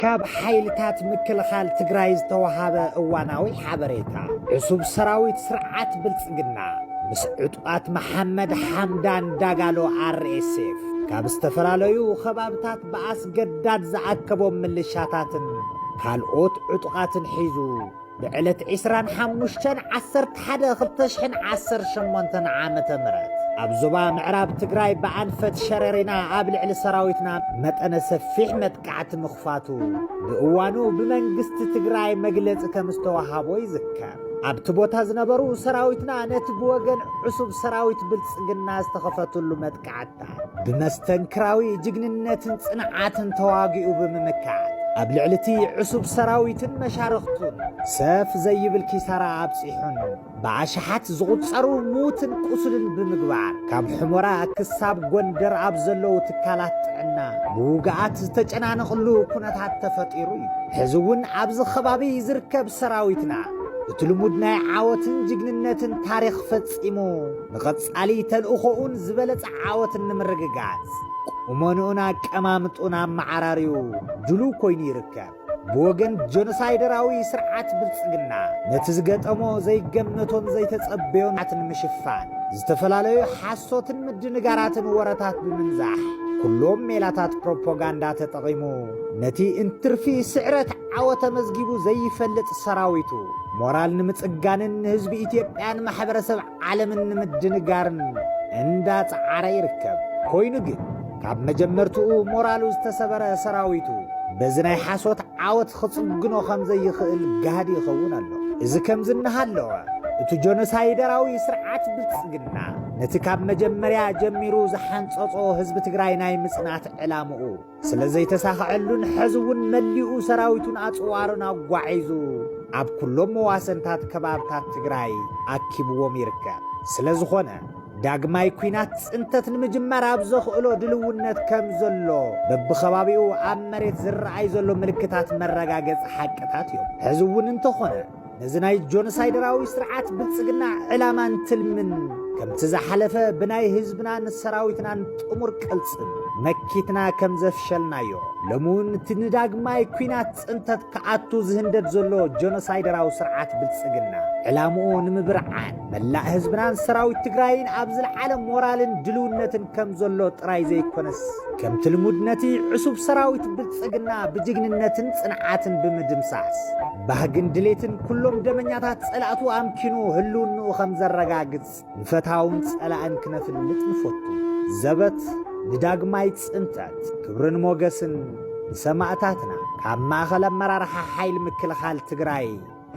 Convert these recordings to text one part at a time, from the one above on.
كاب حيلتات مكلخال تግራይ ዝተوهበ እዋናዊ ሓበሬታ ዕሱብ ሰራዊት ስርዓት ብልጽግና ምስ ዕጡቃት መሐመድ ሐምዳን ዳጋሎ RSF ካብ ዝተፈራለዩ ከባብታት በአስገዳድ ዝዓከቦም ምልሻታትን ካልኦት ዕጡቃትን ሒዙ بعلت 25/11/2018 ዓመተ ምህረት ኣብ ዞባ ምዕራብ ትግራይ በአንፈት ሸረሪና ኣብ ልዕሊ ሰራዊትና መጠነ ሰፊሕ መጥቃዕቲ ምኽፋቱ ብእዋኑ ብመንግስቲ ትግራይ መግለጽ ከም ዝተዋሃቦ ይዝከር። ኣብቲ ቦታ ዝነበሩ ሰራዊትና ነቲ ብወገን ዕሱብ ሰራዊት ብልጽግና ዝተኸፈተሉ መጥቃዕታ ብመስተንክራዊ ጅግንነትን ጽንዓትን ተዋጊኡ ብምምካት ኣብ ልዕልቲ ዕሱብ ሰራዊትን መሻርኽቱን ሰፍ ዘይብል ኪሳራ ኣብጽሑን ብኣሽሓት ዝቝጸሩ ሙትን ቁስልን ብምግባር ካብ ሕሞራ ክሳብ ጎንደር ኣብ ዘለዉ ትካላት ጥዕና ብውግኣት ዝተጨናነቕሉ ኩነታት ተፈጢሩ እዩ። ሕዚ እውን ኣብዚ ከባቢ ዝርከብ ሰራዊትና እቲ ልሙድ ናይ ዓወትን ጅግንነትን ታሪኽ ፈጺሙ ንቐጻሊ ተልእኾኡን ዝበለጸ ዓወትን ንምርግጋጽ ቁመኑኡን አቀማምጡን አመዓራሪው ድሉ ኮይኑ ይርከብ። ብወገን ጆኖሳይደራዊ ስርዓት ብልጽግና ነቲ ዝገጠሞ ዘይገመቶን ዘይተጸበዮን ምሽፋን ዝተፈላለዩ ሓሶትን ምድንጋራትን ወረታት ብምንዛሕ ኩሎም ሜላታት ፕሮፓጋንዳ ተጠቒሙ ነቲ እንትርፊ ስዕረት ዓወተ መዝጊቡ ዘይፈልጥ ሰራዊቱ ሞራል ንምጽጋንን ህዝቢ ኢትዮጵያን ማሕበረሰብ ዓለምን ንምድንጋርን እንዳጸዓረ ይርከብ። ኮይኑ ግን ካብ መጀመርትኡ ሞራሉ ዝተሰበረ ሰራዊቱ በዝናይ ሓሶት ዓወት ክጽግኖ ከም ዘይኽእል ጋዲ ይኸውን ኣሎ። እዚ ከም ዝነሃለወ እቲ ጆኖሳይደራዊ ስርዓት ብልጽግና ነቲ ካብ መጀመርያ ጀሚሩ ዝሓንጸጾ ህዝቢ ትግራይ ናይ ምጽናት ዕላምኡ ስለ ዘይተሳኽዐሉን ሕዝውን መሊኡ ሰራዊቱን ኣጽዋሩን ኣጓዒዙ ኣብ ኩሎም መዋሰንታት ከባብታት ትግራይ ኣኪብዎም ይርከብ። ስለ ዝኾነ ዳግማይ ኩናት ጽንተት ንምጅማር ኣብ ዘኽእሎ ድልውነት ከም ዘሎ በብኸባቢኡ ኣብ መሬት ዝረአይ ዘሎ ምልክታት መረጋገጽ ሓቅታት እዮም። ሕዚ እውን እንተኾነ ነዚ ናይ ጆኖሳይደራዊ ስርዓት ብልጽግና ዕላማን ትልምን ከምቲ ዝሓለፈ ብናይ ህዝብናን ሰራዊትናን ጥሙር ቅልጽም መኪትና ከም ዘፍሸልናዮ ለሙን እቲ ንዳግማይ ኩናት ጽንተት ከኣቱ ዝህንደድ ዘሎ ጆኖሳይደራዊ ስርዓት ብልጽግና ዕላምኡ ንምብርዓን መላእ ህዝብናን ሰራዊት ትግራይን ኣብ ዝለዓለ ሞራልን ድልውነትን ከም ዘሎ ጥራይ ዘይኮነስ ከምቲ ልሙድ ነቲ ዕሱብ ሰራዊት ብልጽግና ብጅግንነትን ጽንዓትን ብምድምሳስ ባህግን ድሌትን ኩሎም ደመኛታት ጸላእቱ ኣምኪኑ ህልውንኡ ከም ዘረጋግጽ ንፈታውን ጸላእን ክነፍልጥ ንፈቱ። ዘበት ንዳግማይ ጽንተት ክብርን ሞገስን ንሰማዕታትና ካብ ማእኸል ኣመራርሓ ሓይሊ ምክልኻል ትግራይ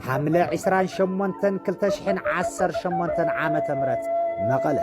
ሐምለ 28/2018 ዓመተ ምህረት መቐለ